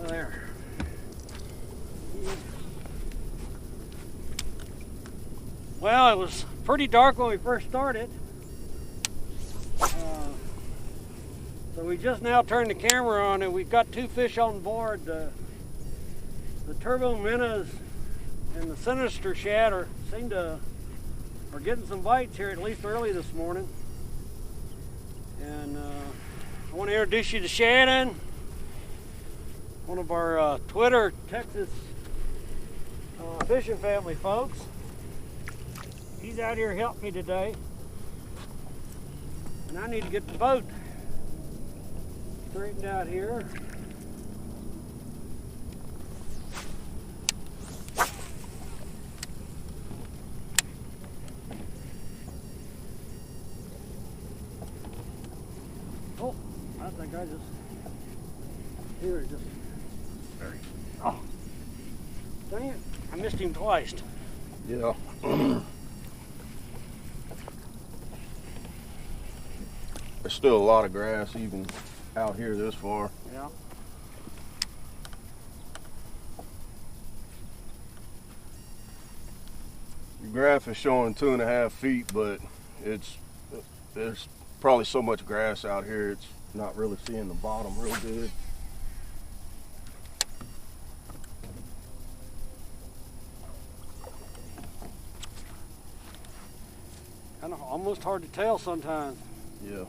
There. Well, it was pretty dark when we first started. So we just now turned the camera on and we've got 2 fish on board. The turbo minnows and the Sinister Shad are getting some bites here, at least early this morning. And I want to introduce you to Shannon, one of our Twitter, Texas fishing family folks. He's out here helping me today. And I need to get the boat straightened out here. Oh, I think I just, here it just, there. Oh, dang it, I missed him twice. Yeah. There's still a lot of grass even out here this far. Yeah. The graph is showing 2.5 feet, but there's probably so much grass out here it's not really seeing the bottom real good. Kind of almost hard to tell sometimes. Yeah.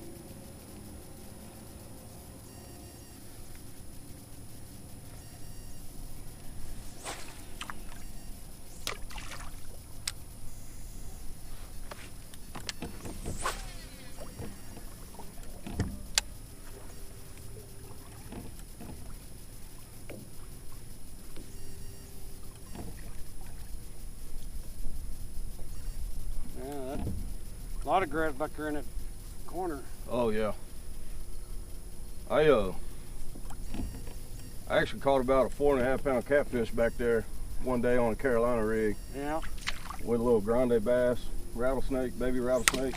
A lot of grass back there in that corner. Oh yeah. I actually caught about a 4.5 pound catfish back there one day on a Carolina rig. Yeah. With a little grande bass, rattlesnake, baby rattlesnake.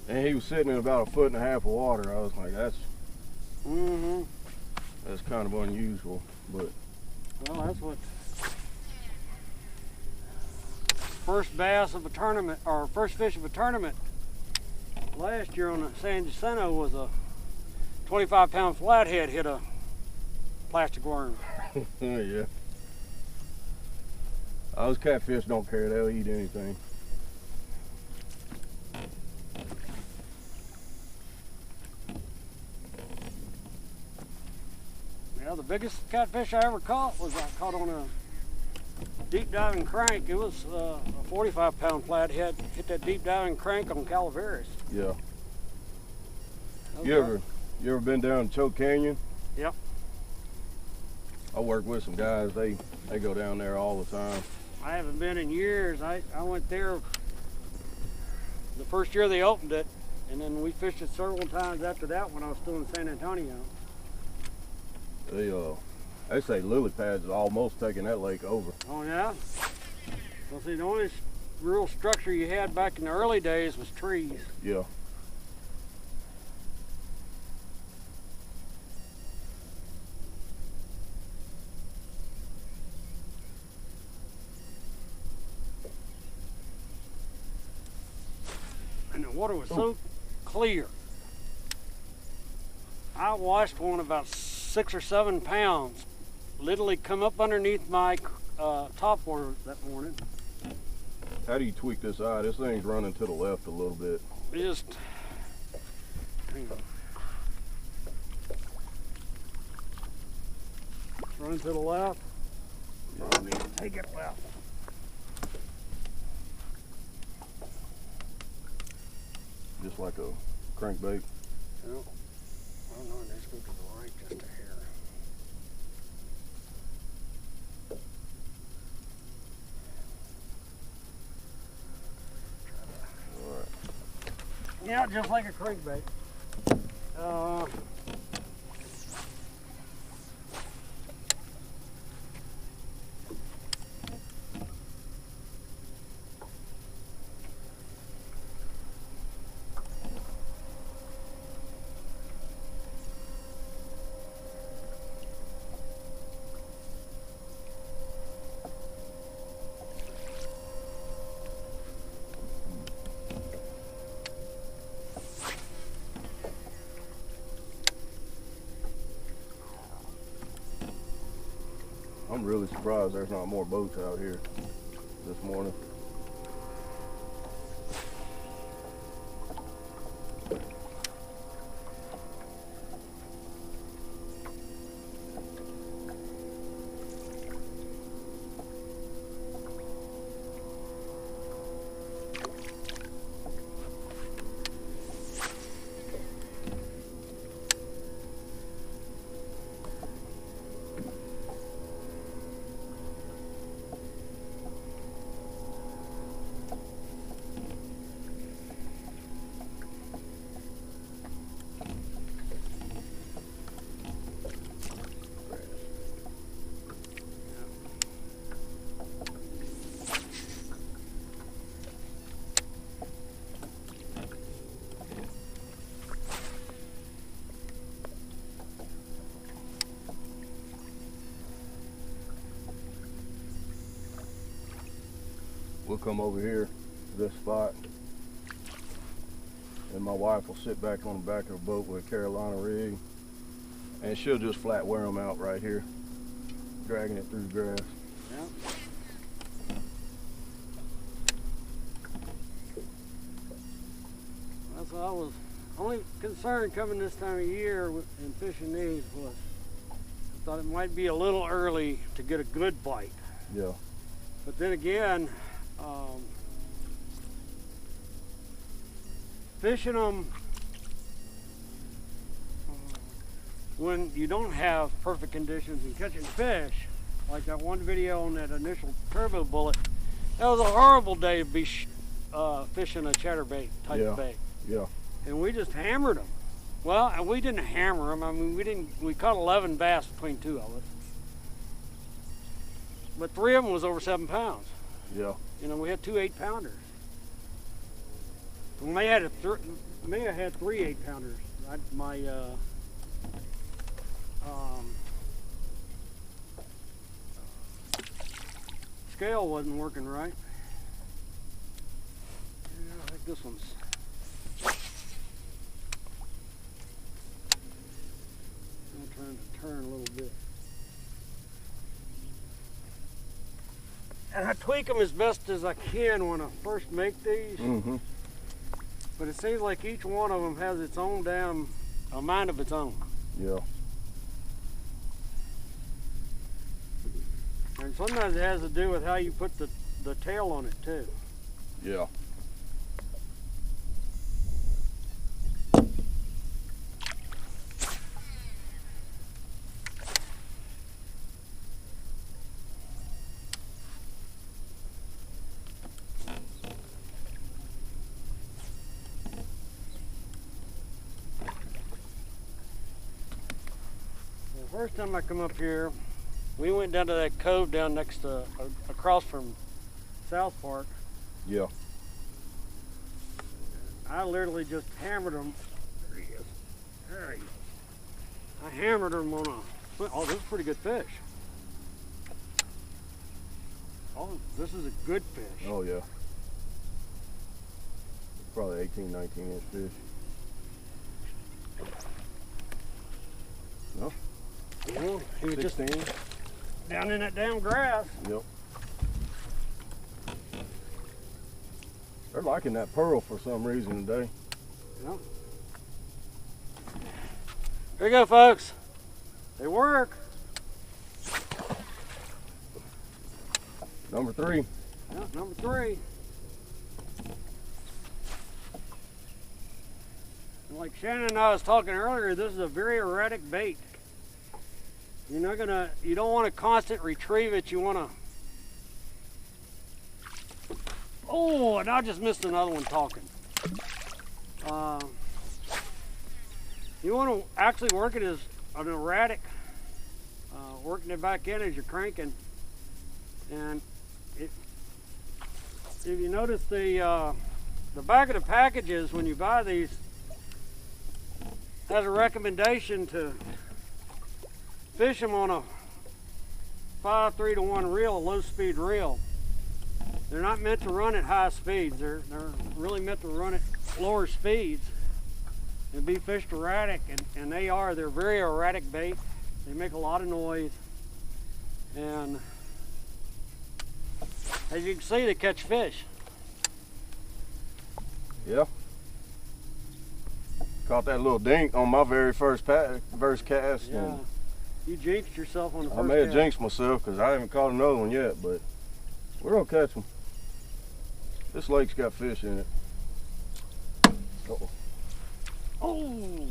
And he was sitting in about 1.5 feet of water. I was like, that's kind of unusual, but. Well, that's what first bass of a tournament, or first fish of a tournament last year on the San Jacinto was a 25 pound flathead hit a plastic worm. Yeah. Those catfish don't care, they'll eat anything. Yeah, the biggest catfish I ever caught was I caught on a deep diving crank. It was a 45 pound flathead, hit that deep diving crank on Calaveras. Yeah. You ever been down Choke Canyon? Yep. I work with some guys, they go down there all the time. I haven't been in years. I went there the first year they opened it, and then we fished it several times after that when I was still in San Antonio. They say lily pads is almost taking that lake over. Oh yeah? Well, see, the only real structure you had back in the early days was trees. Yeah. And the water was so clear. I watched one about 6 or 7 pounds literally come up underneath my top water that morning. How do you tweak this eye? This thing's running to the left a little bit. Just, hang on. Running to the left. I need to take it left. Just like a crankbait. Yeah. Oh no, let's go to the right just a hair. All right. Yeah, just like a crankbait. I'm really surprised there's not more boats out here this morning. We'll come over here to this spot, and my wife will sit back on the back of the boat with a Carolina rig, and she'll just flat wear them out right here, dragging it through the grass. Yeah. That's what I was only concerned coming this time of year and fishing these was I thought it might be a little early to get a good bite. Yeah. But then again, fishing them when you don't have perfect conditions and catching fish, like that one video on that initial turbo bullet, that was a horrible day to be fishing a chatterbait type bait. Yeah. And we just hammered them. Well, we didn't hammer them. I mean, we caught 11 bass between two of us. But 3 of them was over 7 pounds. Yeah. You know, we had 2 8-pounders. We may have had 3 8-pounders. My scale wasn't working right. Yeah, I think this one's. I'm trying to turn a little bit. And I tweak them as best as I can when I first make these. Mm-hmm. But it seems like each one of them has its own damn mind of its own. Yeah. And sometimes it has to do with how you put the tail on it too. Yeah. First time I come up here, we went down to that cove down next to, across from South Park. Yeah. I literally just hammered them. There he is. There he is. I hammered them on a, oh, this is a pretty good fish. Oh, this is a good fish. Oh, yeah. Probably 18, 19-inch fish. No? Yeah, he was 16. just down in that damn grass. Yep. They're liking that pearl for some reason today. Yep. Here you go, folks. They work. Number 3. Yep, number 3. And like Shannon and I was talking earlier, this is a very erratic bait. You don't want to constant retrieve it. You want to. Oh, and I just missed another one talking. You want to actually work it as an erratic, working it back in as you're cranking. And if you notice the back of the packages when you buy these has a recommendation to fish them on a 5-3-to-1 reel, a low speed reel. They're not meant to run at high speeds. They're really meant to run at lower speeds and be fished erratic, and they're very erratic bait. They make a lot of noise, And as you can see, they catch fish. Yeah. Caught that little dink on my very first cast. Yeah. And You jinxed yourself on the first I may have cast. jinxed myself because I haven't caught another one yet, but we're gonna catch them. This lake's got fish in it. Uh-oh. Oh!